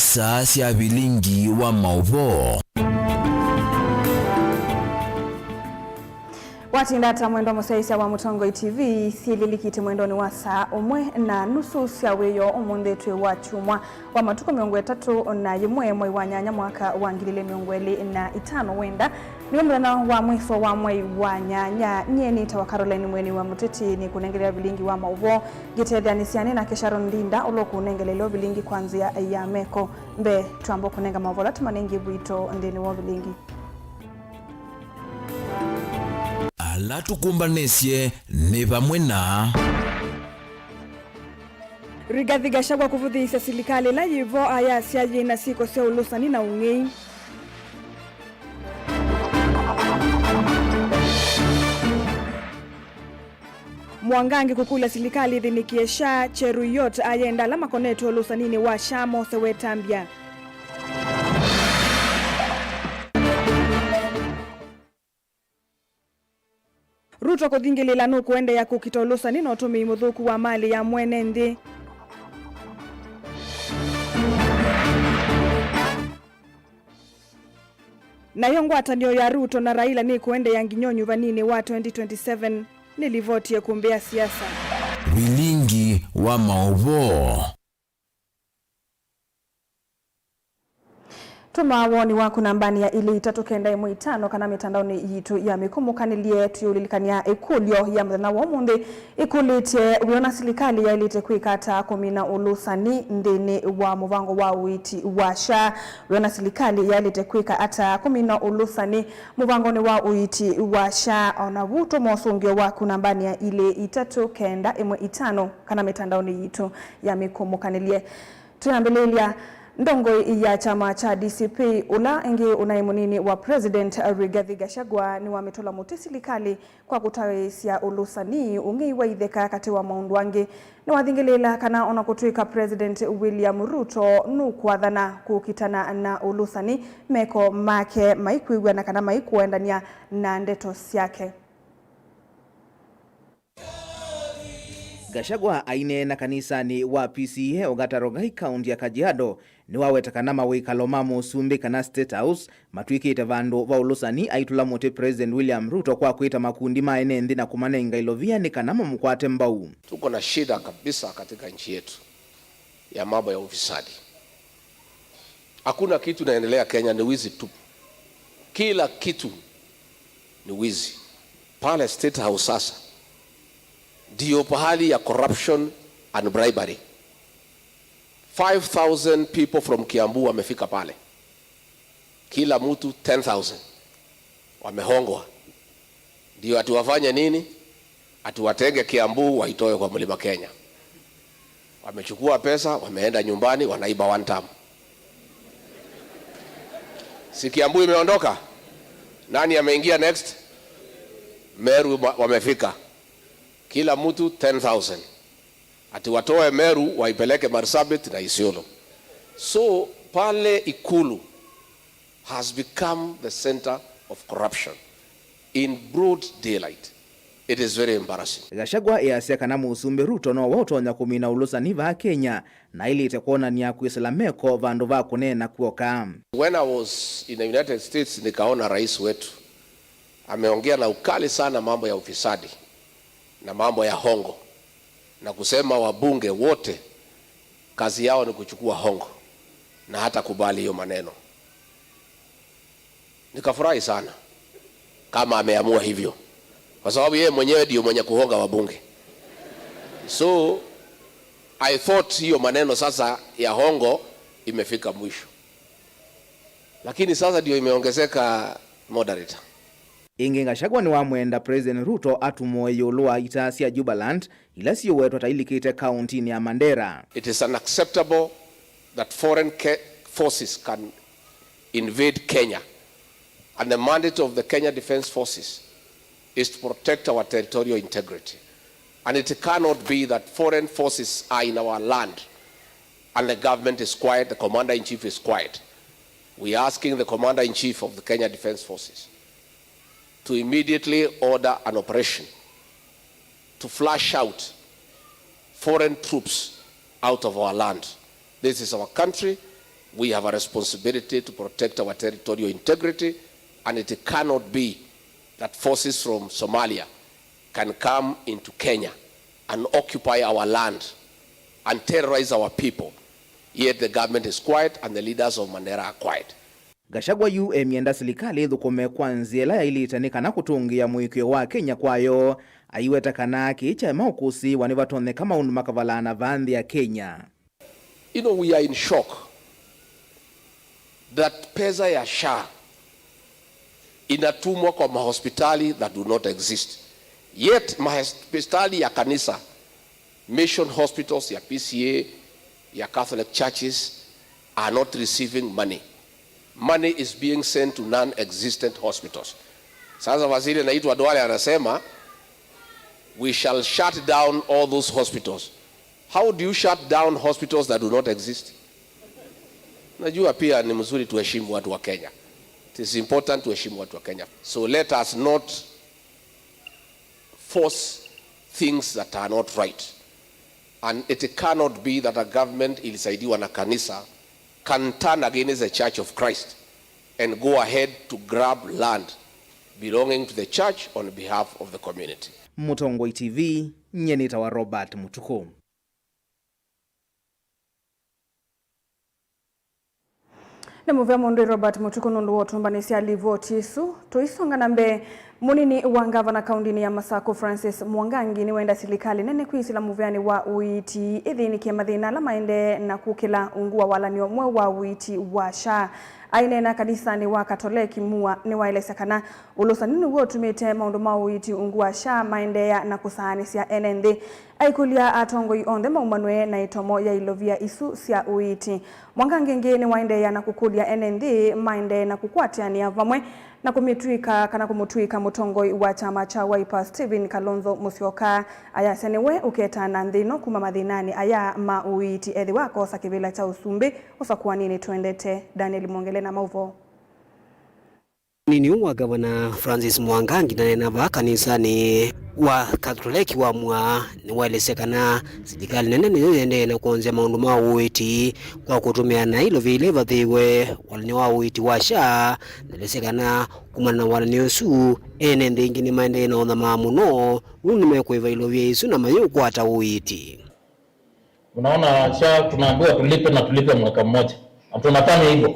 saa cia bilingi wa mauvo. Watindata mwendo musaisia wa Mutongo TV sielilikite mwendoni wa saa umwe na nusu cia wiyo umunthe wa chumwa wa matuko 31 mwei wa nyanya mwaka wa 2025 wenda ni mrana wa mwiso wa mwei wa nyanya nyeni tawa Caroline mweni wa muteti ni kunengelea bilingi wa mauvo gitedanisiane na Kesharon Ndinda ulo kunengeleleo bilingi kwanzia ya meko mbe tuambo kunenga mauvo latumanengi bwito ndeni wa bilingi ala tukumbanesye ni pamwe na Rigathi Gachagua kuvuthisya silikali la yivo aya siaje na siko sia ulusani na ung'ei. Mwangangi kukula silikali dhinikiesha Cheruyot ayenda la makoneto ulusanini wa Shamo Sewetambia. Ruto kuthingilela nuku ende ya kukitolusa nino tumi muthuku wa mali ya mwene nthi. Nayo ngwatanio ya Ruto na Raila ni kuende ya nginyonyu vanini wa 2027 nilivotie kumbea siasa. Bilingi wa mauvo. Tuma woni waku nambani ya ili itatokenda imwe itano kana mitandaoni yitu ya mikumukaniliye tuyulilikania ikulyo ya mthana wa umundi ikulite wiona silikali ya ilite kwikata kumina ulusani ndini wa muvango wa uiti wa SHA wiona silikali ya ilite kwika ata kumina ulusani muvangoni wa uiti wa SHA ona vuto mosungio waku nambani ya ili itatokenda imwe itano kana mitandaoni yitu ya mikumukaniliye tunambelelia ndongo ya chama cha DCP ula ingi unaimunini wa President Rigathi Gachagua ni wametola muti silikali kwa kutawisia ulusani ungi waitheka kati wa maundu wangi ni wathingilela kana ona kutuika President William Ruto nukwathana kukitana na ulusani meko make maikuigwa na kana maikuendania na ndeto siake. Gachagua aine na kanisa ni wa PCA ogatarogai kaunti ya Kajiado ni wawetakana mawikalo mamu sumbi kana State House matwikite vandu va ulusani aitula muti President William Ruto kwa kuita makundi maene nthi na kumanenga ilovia ni kana mamukwate mbau. Tuko na shida kabisa katika nchi yetu ya mambo ya ufisadi. Hakuna kitu naendelea Kenya, ni wizi tu. Kila kitu ni wizi. Pale State House sasa ndio pahali ya corruption and bribery. 5,000 people from Kiambu wamefika pale. Kila mtu 10,000 wamehongwa. Ndio atuwafanye nini? Atuwatege Kiambu waitoe kwa Mlima Kenya. Wamechukua pesa, wameenda nyumbani, wanaiba one time. Si Kiambu imeondoka? Nani ameingia next? Meru wamefika. Kila mtu 10,000. Ati watoe Meru waipeleke Marsabit na Isiolo. So pale Ikulu has become the center of corruption in broad daylight. It is very embarrassing. Gachagua yasia kana musumbi Ruto no wotonya kumina ulusani va Kenya na ili itakuona ni ya kuislameko vandu va kunena kuoka. When I was in the United States nikaona rais wetu ameongea na ukali sana mambo ya ufisadi na mambo ya hongo na kusema wabunge wote kazi yao ni kuchukua hongo na hata kubali hiyo maneno. Nikafurahi sana kama ameamua hivyo, kwa sababu yeye mwenyewe ndio mwenye kuhonga wabunge. So I thought hiyo maneno sasa ya hongo imefika mwisho, lakini sasa ndio imeongezeka moderator. Ingi Gachagua ni wamwenda President Ruto atumoe yolua itasia Jubaland ila siyo wetu atailikite kaunti ni ya Mandera. It is unacceptable that foreign forces can invade Kenya, and the mandate of the Kenya Defence Forces is to protect our territorial integrity. And it cannot be that foreign forces are in our land and the government is quiet, the Commander-in-Chief is quiet. We are asking the Commander-in-Chief of the Kenya Defence Forces to immediately order an operation to flush out foreign troops out of our land. This is our country. We have a responsibility to protect our territorial integrity, and it cannot be that forces from Somalia can come into Kenya and occupy our land and terrorize our people. Yet the government is quiet and the leaders of Mandera are quiet. Gachagua yu emienda silikali ithukume kwa nziela ya iliitanika na kutungia mwikio wa Kenya kwayo aiwetakana kicha maukusi wanivatoneka maundu makavalana vandhi ya Kenya. You know, we are in shock that pesa ya SHA inatumwa kwa mahospitali that do not exist. Yet mahospitali ya kanisa, mission hospitals ya PCA, ya Catholic churches are not receiving money. Money is being sent to non-existent hospitals. Sasa waziri naitwa Duale anasema we shall shut down all those hospitals. How do you shut down hospitals that do not exist? Najua pia ni mzuri tuheshimu watu wa Kenya. It is important to heshimu watu wa Kenya. So let us not force things that are not right. And it cannot be that a government ilisaidiwa na kanisa can turn against the Church of Christ and go ahead to grab land belonging to the church on behalf of the community. Mutongoi TV, nyenita wa Robert Mutuku. Nemuvea mundu Robert Mutuku nundu wotumbanisi alivoti isu tuisonga nambe munini wa gavana kaundini ya Masako Francis Mwangangi ni wenda silikali nene kuisila muveani wa uiti idhini kia mathina la maende na kukila ungua wala ni omwe wa uiti wa SHA aine na kanisa ni wa Katoliki mua ni waelesa kana ulosa nini wotumite maundu ma uiti ungua SHA maende ya na kusahanisi ya NND aikulia atongo ionde maumanwe na itomo ya ilovia isu sia uiti. Mwangangi nge ni waende ya na kukulia NND maende na kukwatiani ya vamwe na kumituika kana kumutuika mutongoi wa chama cha Wiper Stephen Kalonzo Musyoka ayasenewe uketana ndino kuma madhinani aya mauiti ethi wako sakivila cha usumbi usakuwa nini tuendete. Daniel Mwongele na mauvo. Nini wa gavana Francis Mwangangi na nava kanisani wa Katoliki wa mwa ni waelesekana serikali nene niende na kuanzia maundu ma uiti kwa kutumia na hilo vile vathiwe walani wa uiti wa SHA nelesekana kumana walani osu NND ingini maende na onda maamuno unimekuiva hilo vya isu na mayu kwa ata uiti. Unaona SHA tunaambiwa tulipe na tulipe mwaka mmoja. Tunafanya hivyo.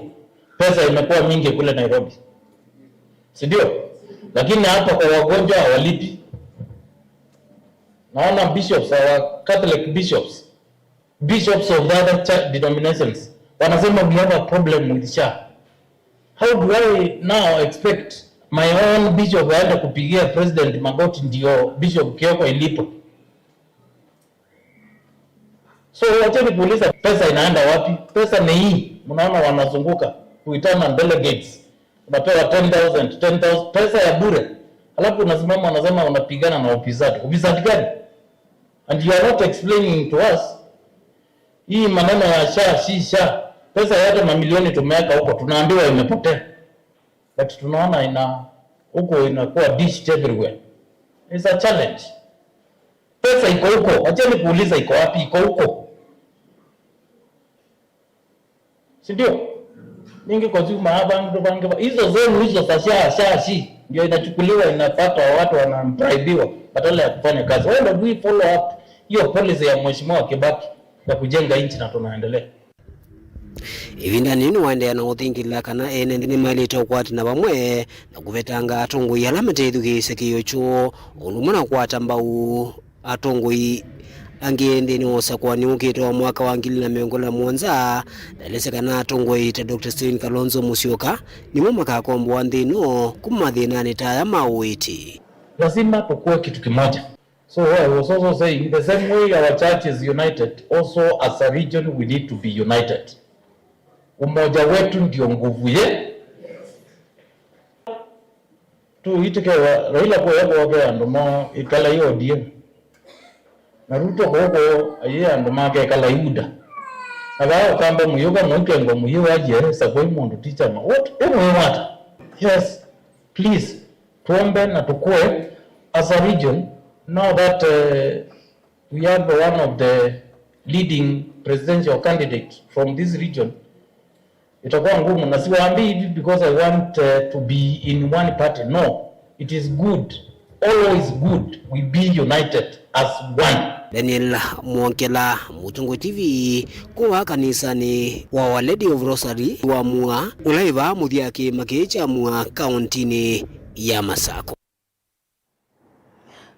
Pesa imekuwa mingi kule Nairobi. Sidio? Lakini hapa kwa wagonjwa hawalipi. Naona bishops, our Catholic bishops of the other church denominations, wanasema we have a problem with SHA. How do I now expect my own bishop aende kupigia president magoti ndio bishop Kioko ilipo? So wacheni kuuliza pesa inaenda wapi? Pesa ni hii. Mnaona wanazunguka kuitana delegates. Unapewa 10,000 pesa ya bure. Alafu unasimama unasema unapigana na upinzani. Upinzani gani? And you are not explaining to us hii maneno ya SHA, pesa yote mamilioni tumeweka huko, tunaambiwa imepotea. But tunaona huko inakuwa dished everywhere. It's a challenge. Pesa iko huko, acheni kuuliza iko wapi, iko huko. Sindio? Ningi consumer hapa ndio hizo zenu hizo za SHA ndio inachukuliwa inapata watu wanampraibiwa badala ya kufanya kazi. Why do we follow up hiyo policy ya Mheshimiwa Kibaki ya kujenga nchi na tunaendelea? Ivinda nini waende na uthingila kana NND ni mali tokwati na bamwe na kuvetanga atongo yalamete idukise kiyocho ulumana kwata mbau atongo angiende ni osa kwa ni ukito mwaka wa 2017 nalesekana atongo ite Dr. Stephen Kalonzo Musyoka ni mwaka kombo andino kumathina ni taya mauiti. Lazima tukue kitu kimoja. So I was also saying the same way our church is united, also as a region we need to be united. Umoja wetu ndio nguvu ye. Tu itike Raila kwa yako wake andomo ikala hiyo ODM. Na Ruto kwa aye andoma ke kala yuda. Aba kamba muyoga mwengo muyiwa je sakoi mundu teacher ma. What? What? Yes. Please tuombe na tukue as a region. Now that we have one of the leading presidential candidates from this region, itakuwa ngumu, na siwaambii hivi because I want to be in one party. No, it is good, always good we be united as one. Daniel Mwongela, Mutungo TV, kwa kanisani wa Our Lady of Rosary wa Mua ulaiva muthiaki makicha Mua kauntini ya Masako.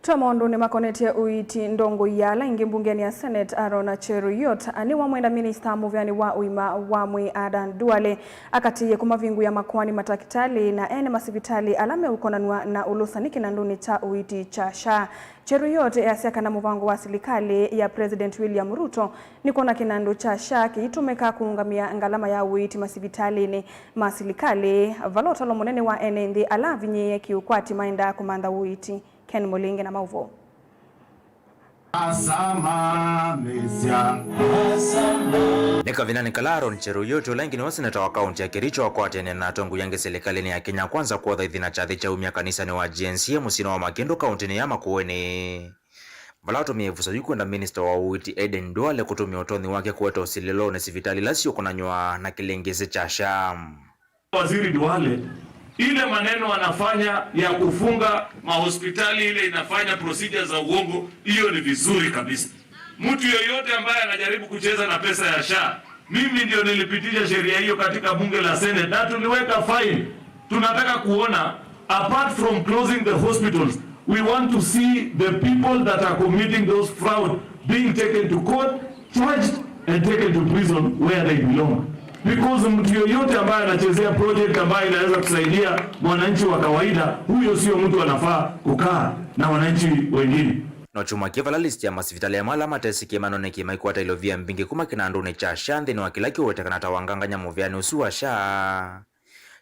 Twamondo ni makonetie uiti ndongo yala ingi mbungeni ya Senate Arona Cheruyot ani wa mwenda minister muvyani wa uima wa mwi Adan Duale akatiye kumavingu ya makwani matakitali na ene masivitali alame ukonanwa na ulusaniki na nduni cha uiti cha SHA. Cheruyot yasiaka na muvango wa silikali ya President William Ruto nikona kinandu cha SHA kiitumeka kuungamia ngalama ya uiti masivitali ni masilikali valota lomonene wa enendi alavinye kiukwati mainda kumanda uiti. Ken Molinge na mauvo. Nika vinani kalaro ni Cheruyot ulengi ni waseneta wa kaunti ya Kericho wakwatene na tongu yange serikali ni ya Kenya kwanza kwa dhaidhina chathi cha umia kanisa ni wa GNC musino wa Magendo kaunti ni ya Makueni. Valato mievusa yuko na minister wa uiti Aden Duale kutumia utoni wake kuweta usililo na sivitali lasio kunanywa na kilengeze cha SHA. Waziri Duale ile maneno anafanya ya kufunga mahospitali ile inafanya procedures za uongo, hiyo ni vizuri kabisa. Mtu yoyote ambaye anajaribu kucheza na pesa ya SHA, mimi ndio nilipitisha sheria hiyo katika bunge la Senate na tuliweka fine. Tunataka kuona apart from closing the hospitals, we want to see the people that are committing those fraud being taken to court, charged and taken to prison where they belong. Because mtu yoyote ambaye anachezea project ambayo inaweza kusaidia mwananchi wa kawaida, huyo sio mtu anafaa kukaa na wananchi wengine. No chuma kivala list ya masivitali ya mala matesi kimano neki maikwata ilovia mbingi kuma kinandune cha SHA ni wakilaki wote kanata wanganganya movyani usu wa SHA.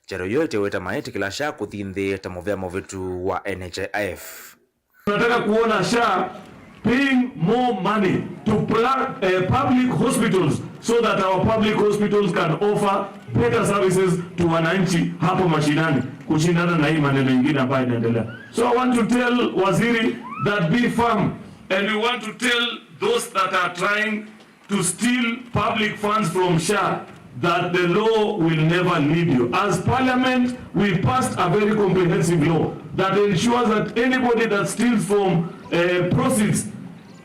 Cheruyot weta maeti kila SHA kuthinde tamovya movetu wa NHIF. Tunataka kuona SHA paying more money to public hospitals so that our public hospitals can offer better services to wananchi hapo mashinani kushindana na hii maneno mengine ambayo inaendelea. So I want to tell Waziri that be firm, and we want to tell those that are trying to steal public funds from SHA that the law will never lead you. As Parliament, we passed a very comprehensive law that ensures that anybody that steals from proceeds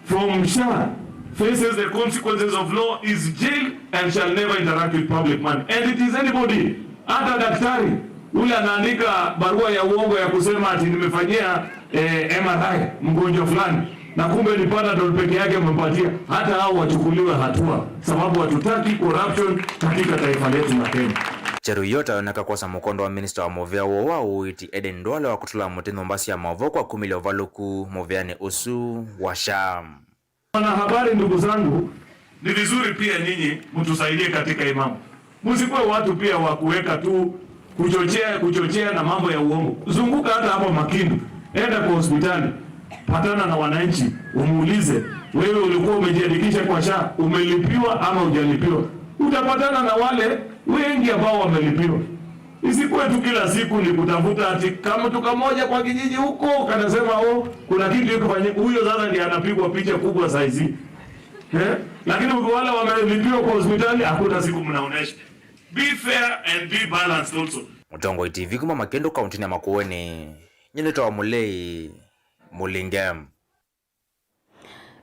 from SHA faces the consequences of law, is jailed and shall never interact with public money. And it is anybody, hata daktari ule anaandika barua ya uongo ya kusema ati nimefanyia MRI mgonjwa fulani na kumbe ni Panadol peke yake mpatia, hata hao wachukuliwe hatua, sababu hatutaki corruption katika taifa letu la Kenya. Cheruyot aoneka kwa mukondo wa minister wa movya wa uiti Aden Duale wa kutula mutendo mbasi ya mavo kwa 10 million valuku movyani usu wa SHA. Wanahabari ndugu zangu, ni vizuri pia nyinyi mtusaidie katika imamu. Msikuwe watu pia wa kuweka tu kuchochea na mambo ya uongo. Zunguka hata hapo Makindu, enda kwa hospitali, patana na wananchi, umuulize wewe ulikuwa umejiandikisha kwa SHA, umelipiwa ama hujalipiwa? Utapatana na wale wengi ambao wamelipiwa. Isikuwe tu kila siku ni kutafuta ati kama mtu kamoja kwa kijiji huko kanasema kuna kitu yuko fanyika, huyo sasa ndiye anapigwa picha kubwa saizi. Lakini wale wamelipiwa kwa hospitali hakuna siku mnaonesha. Be fair and be balanced also. Mutongo TV kuma Makendo kaunti ya Makueni. Nyeneta wa Mulei Mulingem.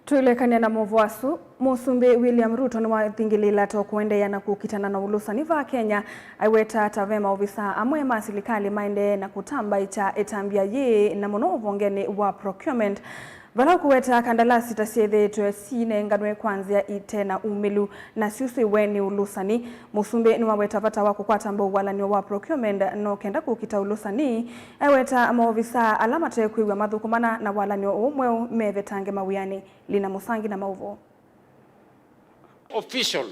Tuilekania na movuasu, Musumbi William Ruto ni wathingilila to kuendeya na kukitana na ulusani va Kenya aiweta tavema ofisa amwe masilikali maende na kutamba icha etambia ye na mono uvongeni wa procurement. Vala kuweta kandalasi tasiedhe tuwe sine nganwe kwanzia ite na umilu na siusi weni ulusani. Musumbi ni waweta vata wako kwa tambo wala ni wa procurement no kenda kukita ulusani. Aiweta maofisa alama tekwi wa madhukumana na wala ni umwe mevetange mawiyani. Lina Musangi na mauvo. Official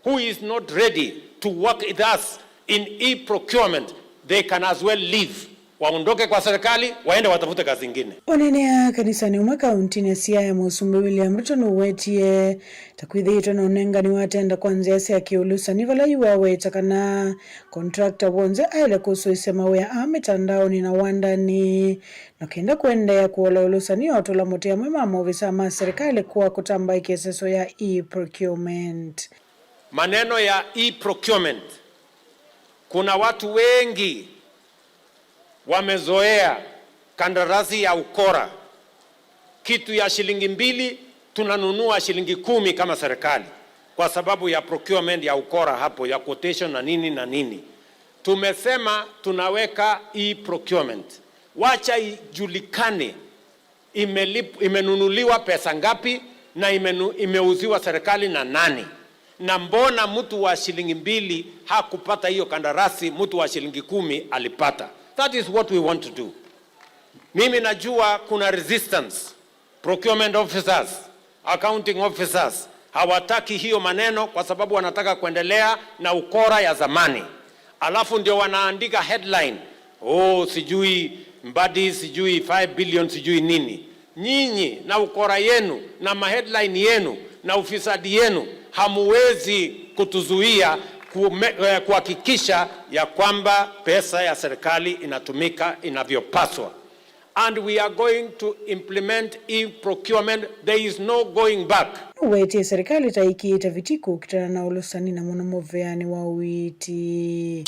who is not ready to work with us in e-procurement, they can as well leave. Waondoke kwa serikali, waende watafute kazi nyingine. Onenea kanisani umwe kaunti ya Siaya Musumbi William Ruto nuwetie takwithitwa na unenga ni watenda kwanzia sia kiulusa ni vala yuwa weta kana contractor wonze aile kusu isema wea mitandao ni na wanda ni na kenda kuenda ya kuola ulusa ni otula mutia mwema movisa ma serikali kuwa kutamba ikeseso ya e-procurement. Maneno ya e-procurement Kuna watu wengi wamezoea kandarasi ya ukora. Kitu ya shilingi 2 tunanunua shilingi 10 kama serikali, kwa sababu ya procurement ya ukora hapo, ya quotation na nini na nini. Tumesema tunaweka procurement. Wacha ijulikane imenunuliwa pesa ngapi na imeuziwa serikali na nani. Na mbona mtu wa shilingi 2 hakupata hiyo kandarasi, mtu wa shilingi 10 alipata. That is what we want to do. Mimi najua kuna resistance. Procurement officers, accounting officers hawataki hiyo maneno kwa sababu wanataka kuendelea na ukora ya zamani. Alafu ndio wanaandika headline, sijui Mbadi, sijui 5 billion, sijui nini. Nyinyi na ukora yenu na maheadline yenu na ufisadi yenu hamuwezi kutuzuia kuhakikisha ya kwamba pesa ya serikali inatumika inavyopaswa. And we are going to implement e-procurement. There is no going back. Weti serikali taikita vitiko kitana na ulusani na monomoveani wa witi.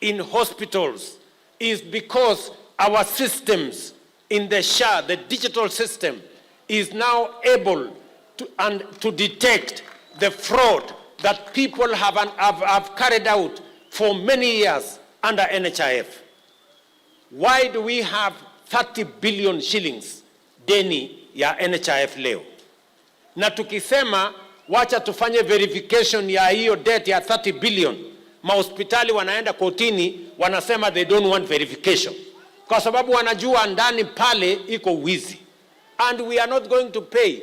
In hospitals is because our systems in the SHA, the digital system, is now able to detect the fraud that people have carried out for many years under NHIF. Why do we have 30 billion shillings deni ya NHIF leo? Na tukisema wacha tufanye verification ya hiyo debt ya 30 billion, mahospitali wanaenda kotini wanasema they don't want verification, kwa sababu wanajua ndani pale iko wizi. And we are not going to pay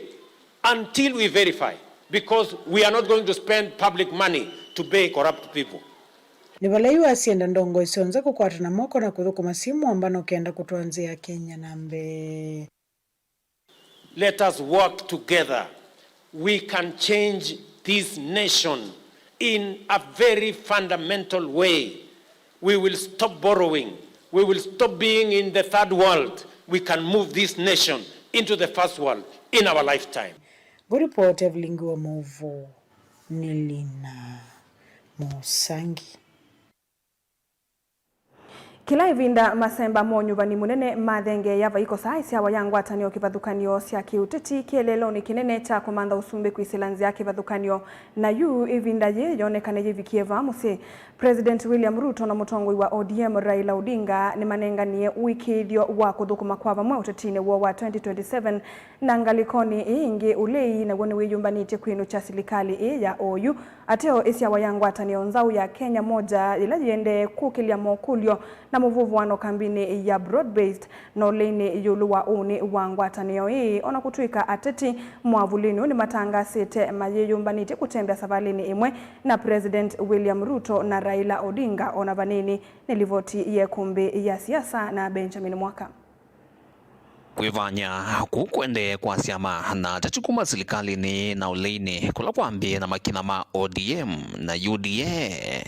until we verify, because we are not going to spend public money to pay corrupt people. Nivalaiwa asienda ndongo isonza kukwata na moko na kuthukuma simu ambano ukienda kutuanzia Kenya nambe. Let us work together. We can change this nation in a very fundamental way. We will stop borrowing. We will stop being in the third world. We can move this nation into the first world in our lifetime. Report Evelyn Movo Nilina Musangi. Kila ivinda masemba monyuvani munene mathenge yava iko saisi hawa yangu atanio kivadhukanio siya kiuteti kielelo ni kinene cha kumanda usumbe kuisilanzi ya kivadhukanio na yu ivinda ye yonekane yivikie vamusi. President William Ruto na mutongoi wa ODM Raila Odinga ni manenganie wikithio wa kuthukuma kwa vamwe utetine wa 2027 na ngalikoni ingi ulei na wone wiyumbanite kwinu cha silikali ya OU ateo isi hawa yangu atanio nzau ya Kenya moja ila yende kukilia mokulio na muvuvu wano kambini ya broad-based na uleni yulu wa uni wangwatanio hii ona kutuika ateti mwavulini ni matanga sete mayeyumbanite kutembea savalini imwe na President William Ruto na Raila Odinga ona vanini nilivoti ye kumbi ya siasa na Benjamin Mwaka. Kwivanya kukwende kwa siama na tachukuma silikali ni na uleni kula kwambie na makina ma ODM na UDA.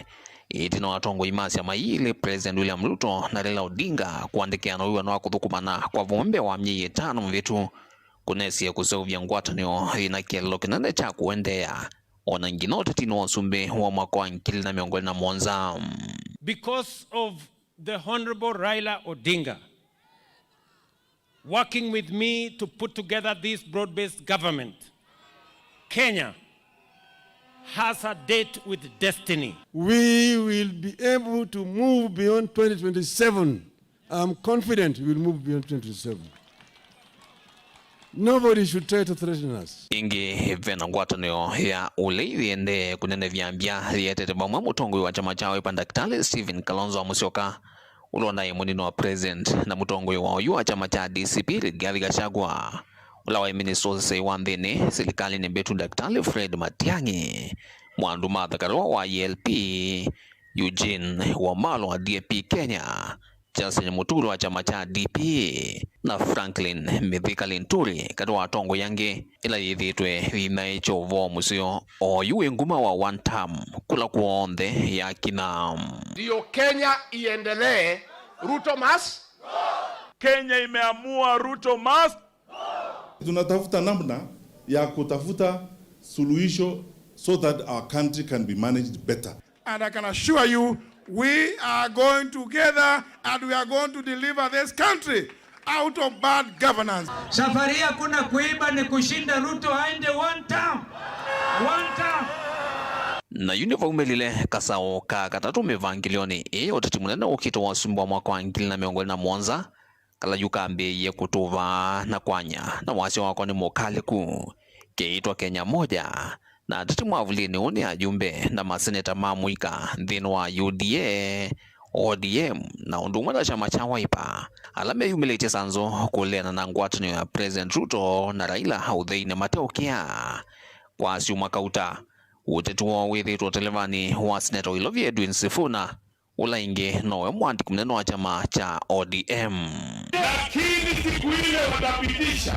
Itino watongo imasi ya maile President William Ruto na Raila Odinga kuandikia na uwa na wakuthukumana kwa vumbe wa mnye 5 mvitu kunesi ya kusovya ngwatanio ina kielo kinane cha kuendea ona nginote tino wasumbe wa mwaka wa nkili na miongoni na mwonza. Because of the Honorable Raila Odinga working with me to put together this broad-based government, Kenya has a date with destiny. We will be able to move beyond 2027. I'm confident we will move beyond 2027. Nobody should try to threaten us. Ingi vena ngwatanio ya uleivi ende kunene vyambia yetete bamwa mutongo wa chama chawe Daktari Stephen Kalonzo Musyoka ulona ye munino wa president na mutongo wa oyu wa chama cha DCP Rigathi Gachagua ulawa minister say wandene serikali ni betu Daktari Fred Matiang'i mwandu mathakarwa wa ELP Eugene Wamalwa wa DAP Kenya Justin Muturi wa chama cha DP na Franklin Mithika Linturi kadwa tongo yange ila yithitwe ina chovo musio oyu nguma wa one term kula kuonde ya kina ndio Kenya iendelee. Ruto must. Kenya imeamua Ruto must. Tunatafuta namna ya kutafuta suluhisho so that our country can be managed better. And I can assure you We are going together and we are going to deliver this country out of bad governance. Safari hakuna kuiba, ni kushinda. Ruto aende one term. Na uniform lile kasao ka katatu mevangilioni otati munene ukito wasumbwa mwaka wa 2021 kala yukambe ye kutuva na kwanya na wasi wako ni mokale ku keitwa Kenya moja na tati mwavulini uni ajumbe na maseneta mamuika dhino wa UDA ODM na undumwa na chama cha Wiper alame humilete sanzo kulena na ngwatano ya President Ruto na Raila haudheine mateokea kwa si mwaka uta utetuwa withitwa televani wa Senator Willovia Edwin Sifuna ulainge nowe mwandiki mneno wa chama cha ODM. Lakini siku ile watapitisha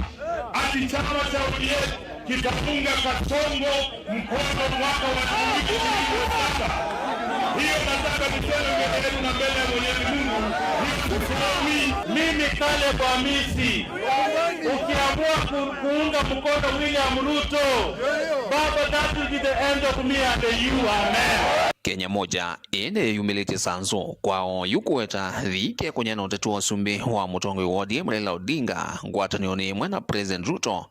ati chama cha ODM kitafunga Kasongo mkono mwaka wa 2027. Hiyo nataka niseme mbele na mbele ya Mwenyezi Mungu. Mimi kale kwa misi ukiamua kuunga mkono William Ruto, baba, that will be the end of me and you, amen. Kenya moja ene humility sanzo kwao yukuweta dhike kwenye na utetu wa sumbi wa mutongo wa ODM Raila Odinga ngwatanioni mwena President Ruto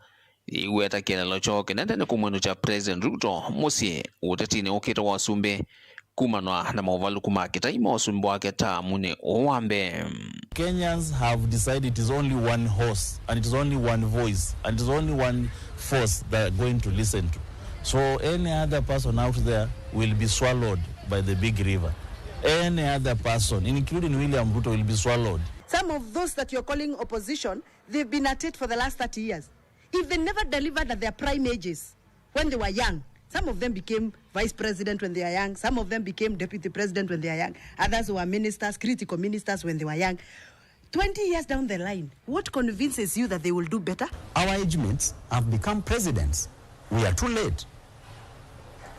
iweta kielelo cho kinende ni kumwenu cha President Ruto musi utetini ukita wa sumbi kumanwa na mauvalu kumakita ima wasumbi wake mune owambe. Kenyans have decided it is only one horse and it is only one voice and it is only one force that are going to listen to. So any other person out there will be swallowed by the big river. Any other person, including William Ruto, will be swallowed. Some of those that you're calling opposition, they've been at it for the last 30 years. If they never delivered at their prime ages, when they were young, some of them became vice president when they are young, some of them became deputy president when they are young, others were ministers, critical ministers when they were young. 20 years down the line, what convinces you that they will do better? Our age mates have become presidents. We are too late.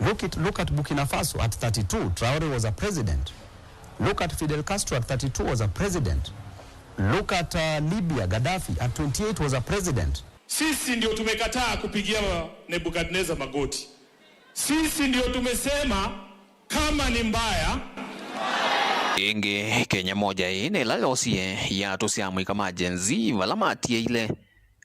Look at Burkina Faso at 32, Traore was a president. Look at Fidel Castro at 32 was a president. Look at Libya, Gaddafi at 28 was a president. Sisi ndio tumekataa kupigia Nebukadneza magoti. Sisi ndio tumesema kama ni mbaya. Inge Kenya moja ine lalosie ya tusiamwi kama jenzi valamatie ile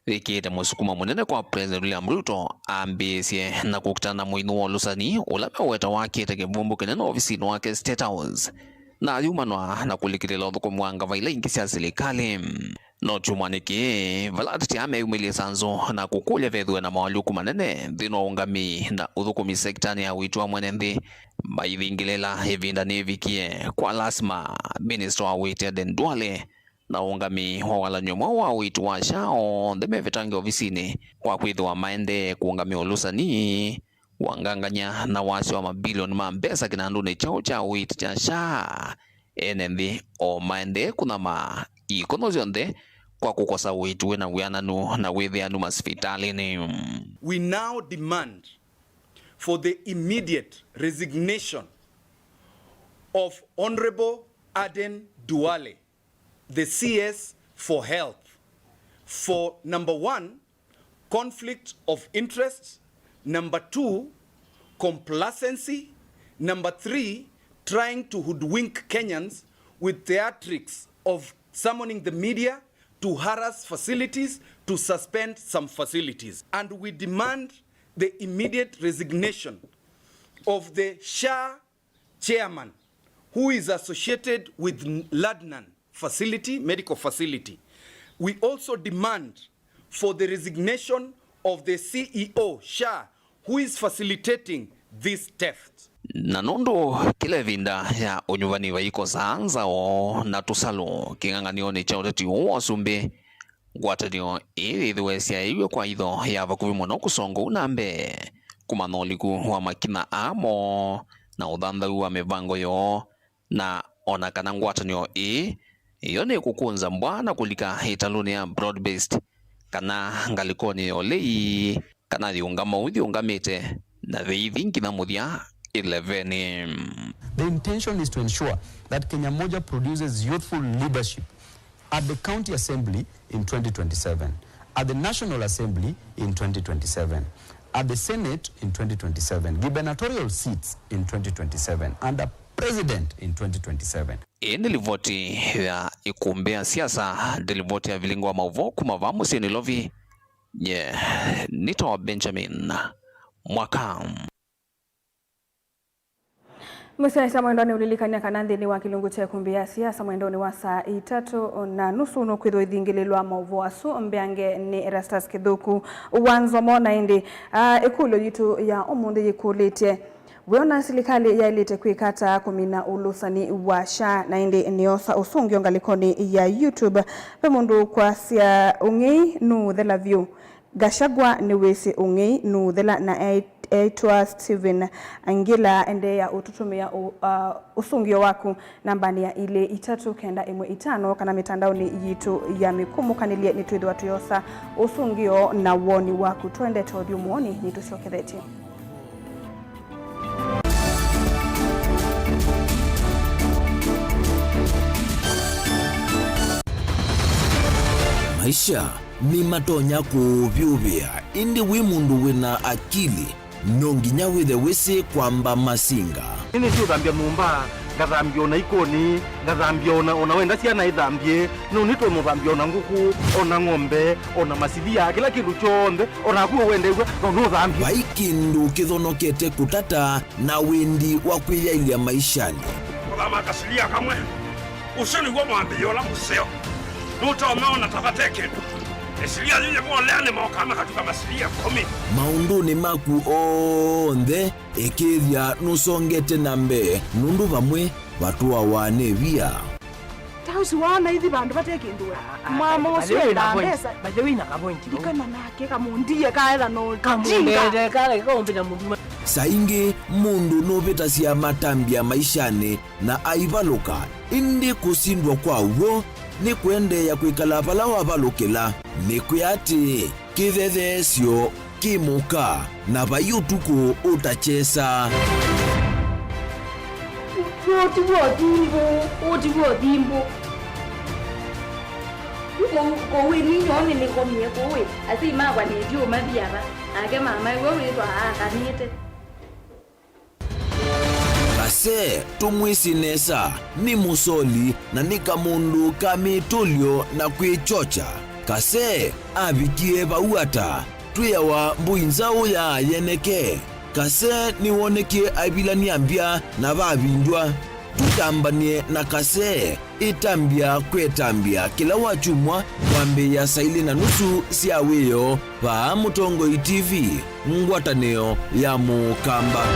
ikita musukuma munene kwa President William Ruto ambisie na kukutana mwinu wa lusani ulameweta wake tekevumbu kineno ofisini wake State House na yumanwa na kulikirila dhuko mwanga vaila inkisia serikali no chumaniki valatiti ame umili sanzo na kukulia vedhuwe na mawaluku manene dhino ungami na udhukumi sektani ya uitua mwenendi maidhingilela hivinda nivikie kwa lasma Minister wa Witi Aden Duale na ungami wa walanyomwa wa uitu wa shao ndeme vitangi ofisini kwa kuidhua maende kuungami ulusani wanganganya na wasi wa mabilioni mambesa kinandune chao cha Witi cha shaa enendi o maende kuna ma ikono zionde kwa kukosa uitu na uyananu na withianu masfitalini. We now demand for the immediate resignation of Honorable Aden Duale, the CS for Health, for number 1, conflict of interest, number 2, complacency, number 3, trying to hoodwink Kenyans with theatrics of summoning the media to harass facilities, to suspend some facilities. And we demand the immediate resignation of the SHA chairman, who is associated with Ladnan facility, medical facility. We also demand for the resignation of the CEO, SHA, who is facilitating this theft. Nanondo kile vinda ya unyuvani wa iko saanza o na tusalo kinganganio ni cha uteti wa sumbe gwataniyo ili dhuwesia iwe kwa idho ya vakuvi mwana kusongo unambe kumanoliku wa makina amo na udhanda uwa mevango yo na onakana gwataniyo iyo ni kukunza mbwana kulika hitaluni ya broad-based kana ngalikoni olei kana diungama ungamite na veivingi na mudia 11. The intention is to ensure that Kenya Moja produces youthful leadership at the county assembly in 2027, at the National Assembly in 2027, at the Senate in 2027, gubernatorial seats in 2027, and a president in 2027. Nilivoti ya ikumbea siasa nilivoti ya vilingo wa mauvo kumavamu siyo nilovi nito Benjamin Mwakam. Mwisasa mwendoni ulilikania kanandhini wa kilungu cha kumbia siasa mwendoni wa saa 3:30 nukwitho ithingililwa mauvo asu mbeange ni Erastus Kithuku uwanzo mona indi ikulo yitu ya umundi yikulite Wiona serikali yailite kwikata kumina ulusani wa SHA na indi niosa usungio ngalikoni ya YouTube pemundu kwa sia ungei nu thela view Gashagwa ni wesi ungei nu thela na eitwa Steven Angila ende ya ututumia usungio waku nambani ya ile 395 kana mitandaoni yitu ya mikumu kanilie nituidu watu yosa usungio na woni waku twende todi umuoni nitusoketheti. Maisha ni matonya kuvyuvia indi wimundu wina akili nonginya withe wisi kwamba masinga ini sio thambia mumba ngathambia ona ikoni ngathambia ona wenda ciana ithambie no nitwe muthambia ona nguku ona ng'ombe ona masithia kila kindu chonde ona kuo wendegwa no thambia waikindu kithonokete kutata na windi wa kwiyailia maishani kama kasilia kamwe usoni gwa mwambio la museo nuto umeona tabateke esilia zile mwaleane maokama katika masilia 10 maunduni maku onthe ekithia nusongete nambe nundu vamwe watu awane via tausi wana hithi bandu bateke ndua mama oswenda pesa bajewina kapointi dikana nake kamundiye kaela no kamunde kale kombina mundu saingi mundu nuvita cia matambia maishani na aivaluka indi kusindwa kwa uwo ni kuendeya kwikala vala wavalukila ni kuyati kithethesyo kimuka na vayutuku utachesa utivo dimbo kowe ninyone nikomie kowe asi magwa nivyo mathiava ake mama iwe witwa akanite Kase tumwisinesa ni musoli na ni kamundu kamitulyo na kwichocha kase avikie vauata tuyawa mbuinzao ya yeneke kase niwonekie avilania mbia na vavinjwa tutambanie na kase itambia kwetambia kila wachumwa wambe ya saili na nusu siaweyo va Mutongoi TV ngwataneo ya Mukamba.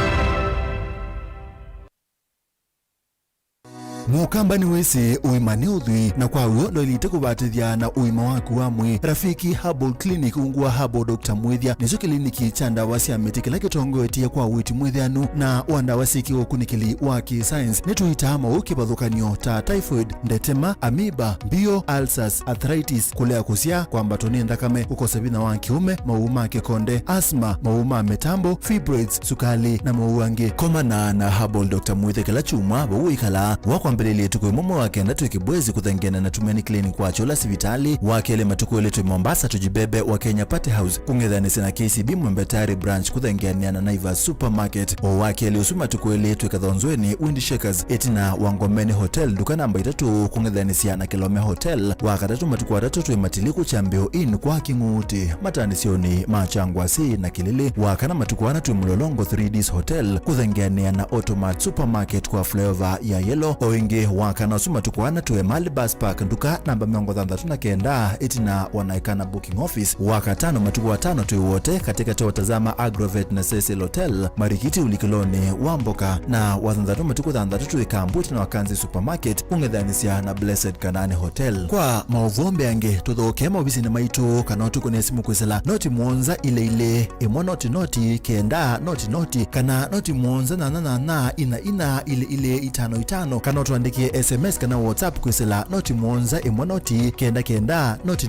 Mukamba ni wese uimane udhui na kwa uo ndo ilite kubatithia na uima waku wa mwi Rafiki Herbal Clinic ungua Herbal Dr. Mwithia nizo kliniki cha ndawa cia miti kila kitongoetie kwa witi mwithianu na wandawa sikiwa kunikili wa science nituitama ukibadhukanio ta typhoid, ndetema, amoeba, bio, ulcers, arthritis, kulea kusia kwamba toni ndakame ukose bina wa kiume, mauma kekonde, asma, mauma metambo, fibroids, sukali na mauange. Komana na Herbal Dr. Mwithia kila chuma bauikala wakwa mbelele tukwe momo wake na tukibwezi kuthengena na tumeni clinic kwa chola sivitali wakele matuko letu Mombasa tujibebe wa Kenya Party House kungedhani sina KCB Mwembetari branch kuthengena na Naivas Supermarket o wakele usuma tukwe letu kadhonzweni Windy Shakers etina Wangomeni Hotel duka namba 3 kungedhani siana Kilome Hotel wakatatu matuko 3 tuematiliku chambeo in kwa Kinguti matanisioni Machangwasi na Kilili wakana matuko 4 tuemulolongo 3Ds Hotel kuthengena na Automat Supermarket kwa flavor ya yellow oingi wakana suma tukwana tuwe Mali Bus Park nduka namba 39 etina wanaikana booking office wakatano matuku 5 tuwe wote katika tawatazama Agrovet na Cecil Hotel Marikiti ulikiloni Wamboka na wathandatu matuku 3 tuwe Kambuti na Wakanzi Supermarket ungedhanisia na Blessed Kanani Hotel kwa mauvombe yange tuthoke mawisi na maito kanotu kwenye simu kwesela noti muonza ile imo noti kenda noti kana noti muonza na ina ile 5 kana tuandikie SMS kana WhatsApp kwesela noti muonza imo noti kenda noti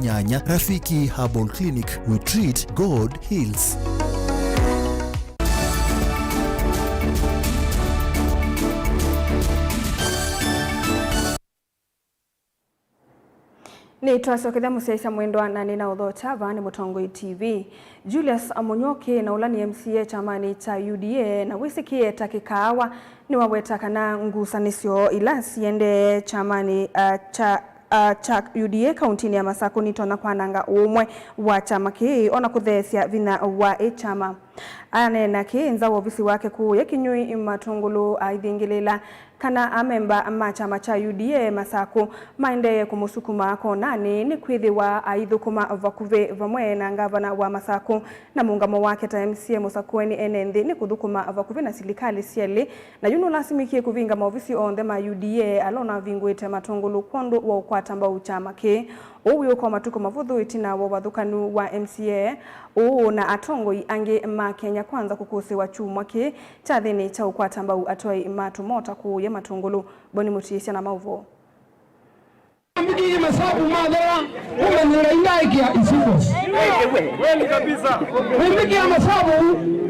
nyanya. Rafiki Herbal Clinic, we treat, God heals. Ni twasoketha museisha mwendwa na nina udhota vani Mutongoi TV. Julius Amunyoki na ulani MCA chamani cha UDA na wisikie takikawa ni waweta kana ngusanisyo ila siende chamani cha UDA kauntini ya Masako nitona kwananga umwe wa chama kii ona kuthesya vina wa chama. Anena kiinza ofisi wake kuu ya Kinyui Matungulu aithingilela kana amemba machama cha UDA Masako maendeye kumusukuma konani ni kwithiwa aithukuma vakuve vamwe na ngavana wa Masako na muungamo wake ta MCA Musakweni enenthi ni kuthukuma vakuve na silikali sieli na yuno lasimikie kuvinga maofisi onthe ma UDA alona vingwite Matungulu kwandu wa ukwata mbau chama ki uwi kwa matuko mavuthu itina wa wathukanu wa MCA na atongoi ange ma Kenya kwanza kukusi wa chumwa ki cha thini cha ukwata mbau atoi matumota kuya Matungulu boni mutiyesya na mauvo Mbiki masabu madhara umenira inaikia isipos Weli kabisa Mbiki ya masabu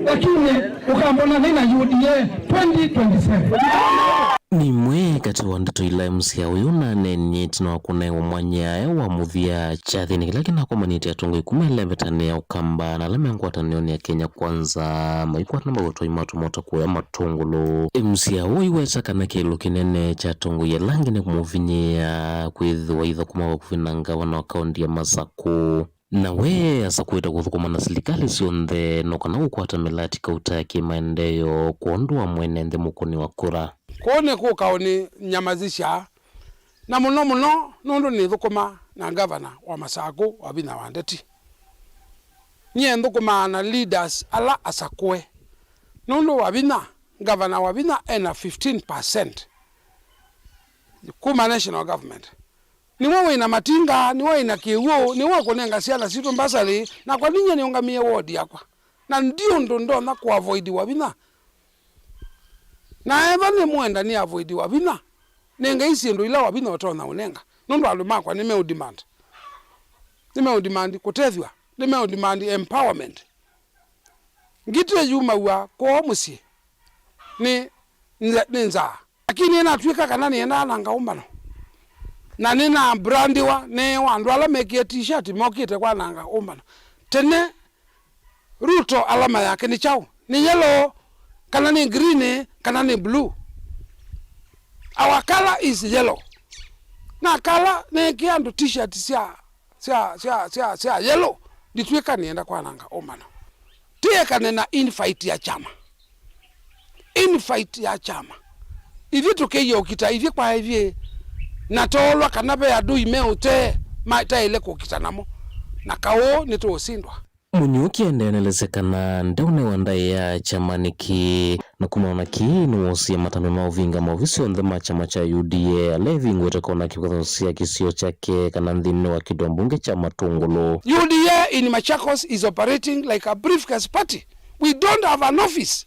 lakini ukambona nina UDA 2027 Ni mwe kati wa ndito ila MCA uyu na nenye tina wakuna umwanyae wa muthia chathini kila kina kwa maniti ya tongo ikumele vetane ya ukamba na lame ngwatanioni ya Kenya kwanza maikuwa namba watoi matumota kuya Matungulu MCA uyu weta kana kilo kinene cha tongo ya langi ni kumuvinyia kuidhu idha kumawa kufinanga wana wakaundi ya Masako na we asa kuita kuthukuma na silikali sionthe no kana ukwata milati kautaki maendeyo kuondua mwenende mukuni wa kura Kone kukaoni nyamazisha na muno nundu ni thukuma na gavana wa Masako wa Bina Wandeti nye thukuma na leaders ala asakwe nundu wa Bina gavana wa Bina ena 15% kuma national government ni wewe ina matinga ni wewe ina kiuo ni wewe kunenga siala situ mbasali na kwa ninye ni ungamie ward yakwa na ndio ndo na ku avoid wa Bina na eva ni mwenda ni avoid wa Bina nenga isi ndo ila wa Bina otona unenga nundu alumakwa ni meu demand kutethwa ni meu demand empowerment ngitwe yuma wa ko musi ni nza lakini ena twika kana ni ena nanga umbano na nina brandiwa ne wandu ala mekia t-shirt mokite kwa nanga umbano tene Ruto alama yake ni chao ni yellow kana ni green kana ni blue our color is yellow na color ne kiandu t-shirt sia yellow ditweka nienda kwa nanga umbano tie kana na infight ya chama ivi tukeyo ukita hivi kwa hivi na tolwa kanabe ya dui meute maita ile kukitanamo na kawo nitosindwa Munyuki endelezekana ndeune wanda ya chamaniki na kumaona kiinu wosi ya matano na uvinga maofisi ondhe machama cha UDA alevi ngwete kona kikothosia kisio chake kana ndhimne wa kidombunge cha Matungulu. UDA in Machakos is operating like a briefcase party. We don't have an office.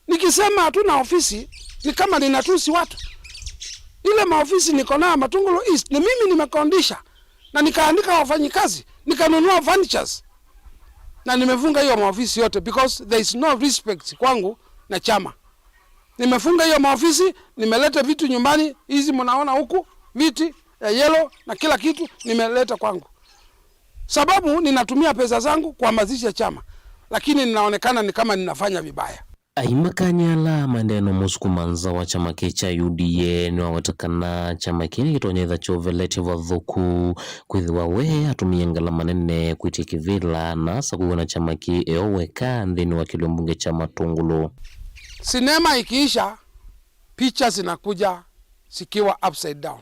Nikisema hatuna ofisi ni kama ninatusi watu. Ile maofisi niko nayo Matungulu East ni mimi nimekondisha na nikaandika wafanyikazi nikanunua furnitures na nimefunga hiyo maofisi yote because there is no respect kwangu na chama. Nimefunga hiyo maofisi, nimeleta vitu nyumbani, hizi mnaona huku, viti ya yellow na kila kitu nimeleta kwangu. Sababu ninatumia pesa zangu kuhamasisha chama, lakini ninaonekana ni kama ninafanya vibaya. Aimakanyala mandeno musukumanza wa chama cha UDA ni wawatakana chama kini kitonyeza choveleti vathuku kwithiwa we atumie ngala manene kwitikivila na sakuwa chama ki eoweka nthini wa kilombunge cha Matungulu. Sinema ikiisha picha zinakuja sikiwa upside down.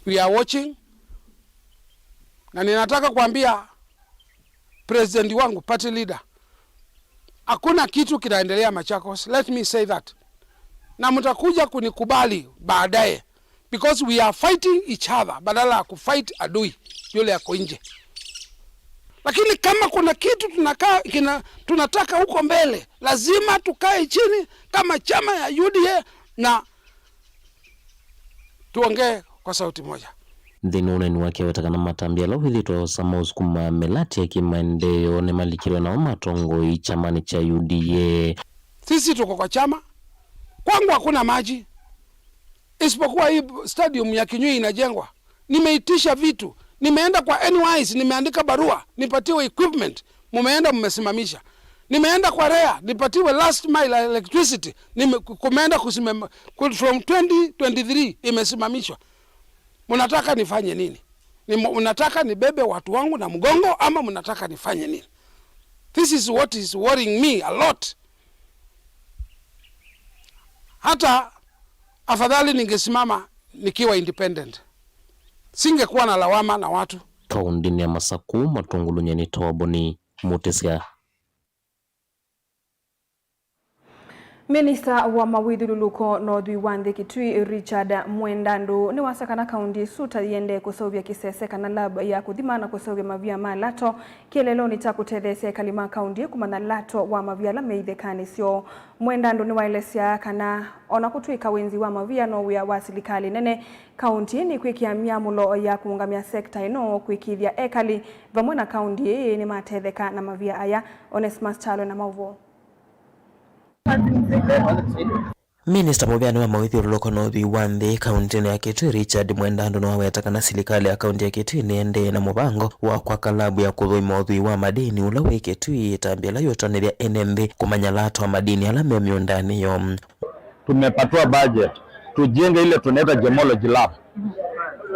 We are watching na ninataka kuambia president wangu party leader hakuna kitu kinaendelea Machakos, let me say that, na mtakuja kunikubali baadaye because we are fighting each other badala ya kufight adui yule yako nje. Lakini kama kuna kitu tunataka huko mbele lazima tukae chini kama chama ya UDA na tuongee kwa sauti moja. Nthini ni wake watakana matambia lau hithitwa osama uskuma melati ya kimaendeyo ne malikirwa na Matongoi chamani cha UDA. Sisi tuko kwa chama. Kwangu hakuna maji. isipokuwa hii stadium ya Kinyui inajengwa. Nimeitisha vitu, nimeenda kwa NYS, nimeandika barua nipatiwe equipment, mumeenda mmesimamisha. Nimeenda kwa REA nipatiwe last mile electricity, kumeenda kusimama from 2023 imesimamishwa. Mnataka nifanye nini? Mnataka nibebe watu wangu na mgongo ama mnataka nifanye nini? This is what is worrying me a lot. Hata afadhali ningesimama nikiwa independent, singekuwa na lawama na watu. Kaundini ya Masaku matungulunyeni tawaboni Mutesia. Minista wa mawithu luluko Northwi Wandhi Kitui Richard Mwendandu ni wasakana kaundi suta yende kusovya kisese kana lab ya kuthimana kusovya mavia malato kielelo ni chakutethesia kalima kaundi kumana lato wa mavia la meithekani sio. Mwendandu ni wailesia kana ona kutwika wenzi wa mavia no wia wasilikali nene kaundi ni kwikia miamulo ya kuungamia sekta ino kwikithia ekali vamwe na kaundi ni matetheka na mavia aya. Onesmus Chalo na Mauvo. Minista muvyani wa mawithu luloko Northwi Wandhi kauntini ya Kitui Richard Mwendandu no wetaka serikali ya kaunti ya Kitui niende na mubango wa kwa kalabu ya kuthima uthui wa madini ula wi Kitui itambia yotanithia NMB kumanya lato wa madini ala me miundani yo. Tumepatiwa budget tujenge ile tunaita gemology lab.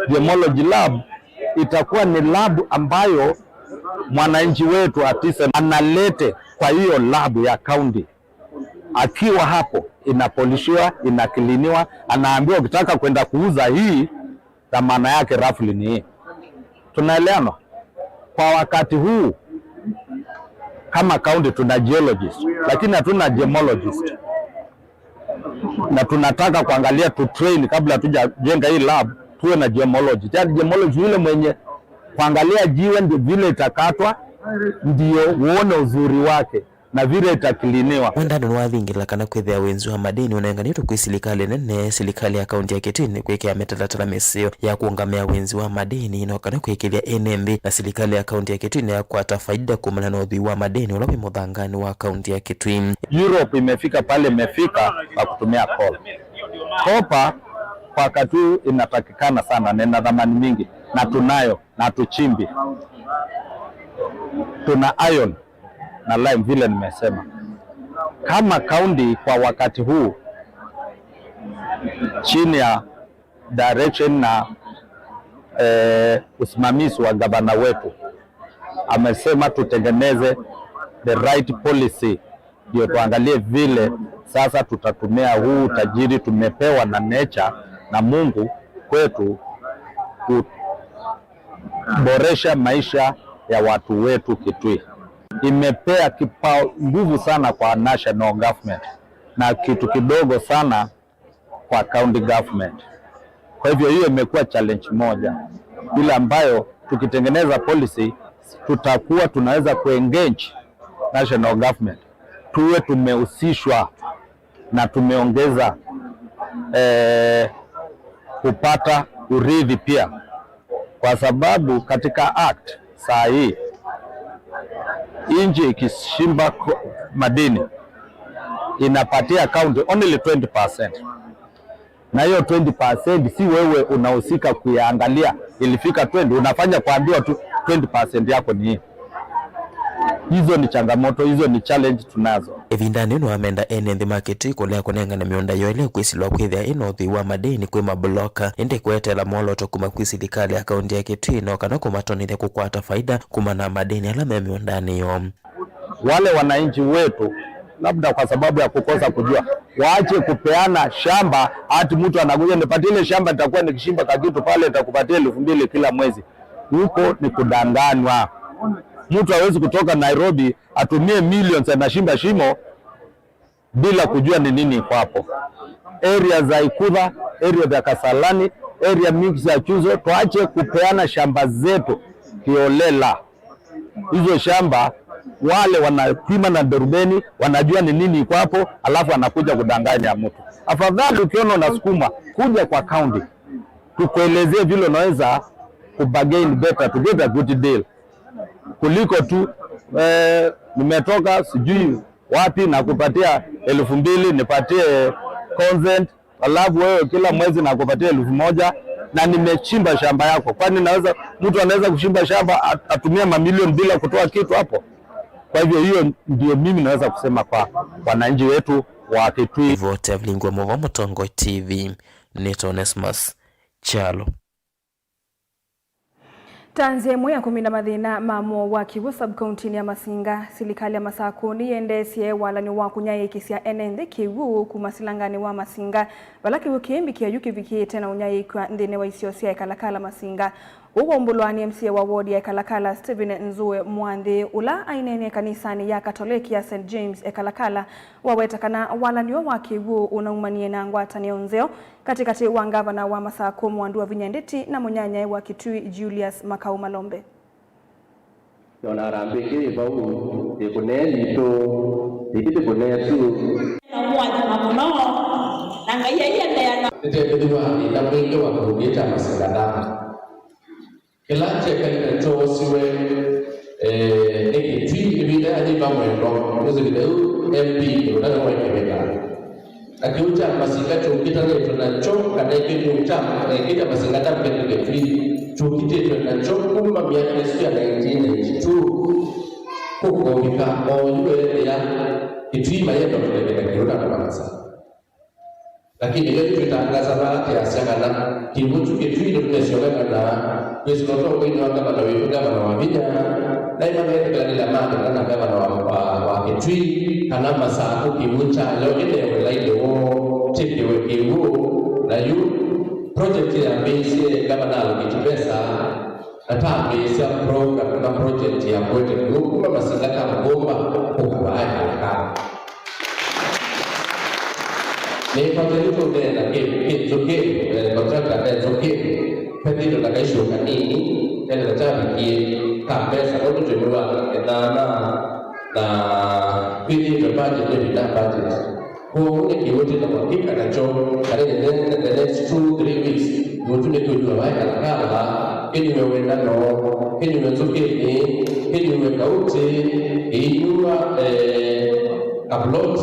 Gemology lab itakuwa ni lab ambayo mwananchi wetu artisan analete kwa hiyo lab ya kaunti. Akiwa hapo inapolishiwa, inakiliniwa, anaambiwa ukitaka kwenda kuuza hii dhamana yake roughly ni hii. Tunaelewana? Kwa wakati huu kama county tuna geologist lakini hatuna gemologist. Na tunataka kuangalia tu train kabla tujajenga hii lab tuwe na gemologist. Yaani gemologist yule mwenye kuangalia jiwe ndio vile itakatwa ndio uone uzuri wake na vile itakiliniwa. Mwendandu wathingila kana kwithia wenzi wa madini unaenganitwo kwi serikali nene serikali ya kaunti ya Kitui kwikia metalatala mesio ya kuungamia wenzi wa madini no kana kwikithia NMB na serikali ya kaunti ya Kitui ya kwata faida kumana na uthui wa madini ula wi muthangani wa kaunti ya Kitui. Europe imefika pale imefika kwa kutumia coal. Copper kwa wakati inatakikana sana na ina dhamani mingi na tunayo na tuchimbi. Tuna iron na lime vile nimesema. Kama kaunti kwa wakati huu chini ya direction na usimamizi wa gavana wetu amesema tutengeneze the right policy ndio tuangalie vile sasa tutatumia huu tajiri tumepewa na nature na Mungu kwetu kuboresha maisha ya watu wetu Kitui. Imepea nguvu sana kwa national government na kitu kidogo sana kwa county government. Kwa hivyo hiyo imekuwa challenge moja ile ambayo tukitengeneza policy tutakuwa tunaweza kuengage national government, tuwe tumehusishwa na tumeongeza kupata urithi pia, kwa sababu katika act saa hii inji ikishimba madini inapatia county only 20%. Na hiyo 20% si wewe unahusika kuyaangalia ilifika 20, unafanya kuambiwa tu 20% yako ni hii. Hizo ni changamoto, hizo ni challenge tunazo. Evindani no amenda NMB market kulea kunenga na miunda yoele kwisilwa kwithia inothi wa madini kwi mabloka ende kwetela moloto kuma kwi serikali ya kaunti ya Kitui no kana kumatonithia kukwata faida kuma na madini ala me miundani yo. Wale wananchi wetu labda kwa sababu ya kukosa kujua waache kupeana shamba hati mtu anakuja nipatie ile shamba nitakuwa nikishimba kakitu pale nitakupatia 2,000 kila mwezi. Huko ni kudanganywa. Mtu hawezi kutoka Nairobi atumie millions anashimba shimo bila kujua ni nini iko hapo. Area za Ikudha, area za Kasalani, area mingi za Chuzo, tuache kupeana shamba zetu kiolela. Hizo shamba wale wanapima na derubeni, wanajua ni nini iko hapo, alafu anakuja kudanganya mtu. Afadhali ukiona unasukuma kuja kwa county tukuelezee vile unaweza kubargain better to get a good deal kuliko tu nimetoka sijui wapi na kupatia 2,000 nipatie consent alafu wewe kila mwezi nakupatia 1,000 na nimechimba shamba yako. Kwani mtu anaweza kuchimba shamba atumia mamilioni bila kutoa kitu hapo? Kwa hivyo hiyo ndio mimi naweza kusema kwa wananchi wetu wa Kitui. Hivyo Tevlingwa Mova Mutongo TV ni Onesmus Chalo. Tanzia ya kuminda mathina mamo wa Kivu sub-county ya Masinga, silikali ya Masakuni yendesie walani wa kunyaye kisia enende Kivu kumasilangani wa Masinga, wala Kivu kiembi kia yuki viki tena unyaye kwa ndine wa isiosia ya Kalakala Masinga. Uwa mbuluani MCA wa ward ya Kalakala Stephen Nzue Mwande ula ainene kanisani ya Katoliki ya St. James ya Kalakala wawetakana walani wa Kivu unaumanie na ngwata neonzeo katikati wa gavana wa Masako Mwandu wa Vinyandeti na munyanya wa Kitui Julius Makau Malombe. Yona rambeke bau ekoneli to dikite konesu na mwaji mamuno nanga yeye yana tetediwa itamwenge wa kurugeta Masinga kila cheka cho siwe Kitui ibida hadi bamwendo kuzo bideu MP unana wa Kibeta akiucha Masinga chukita leto na cho kadai kiucha kita Masinga tapende Kitui chukite na cho kumba miaka ya 1992 huko bika oywe ya Kitui mayendo kuleka kiruda kwa kanisa. Lakini leo tutangaza baadhi ya sana kibutu Kitui ndio tunashoga na President wa Kenya kama gavana wa Vinya na imani ya kila mara na gavana wa Kitui kana Masako kibucha leo ile laide wo tiki we kibu na yu project ya base gavana wa Kitupesa ata base ya program na project ya kwete kwa Masinga kama bomba kwa haya ni pamoja na ke contract ya zoke pedi ndo kaisho kanini tena tabikie kabisa watu tumewa na pidi ndo budget ndio ina budget kwa ni kiwote na hakika na cho kare the next 2-3 weeks watu ni kujua waya kala ili wewe no ili wewe zoke ili wewe kauti inyua upload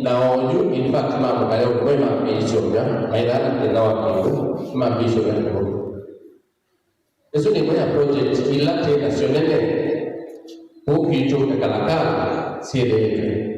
na onyu in fact mambo kale kwa mabisho ya maana na watu mabisho ya eso ni moja project ila tena sionene huku ito Kalakala siede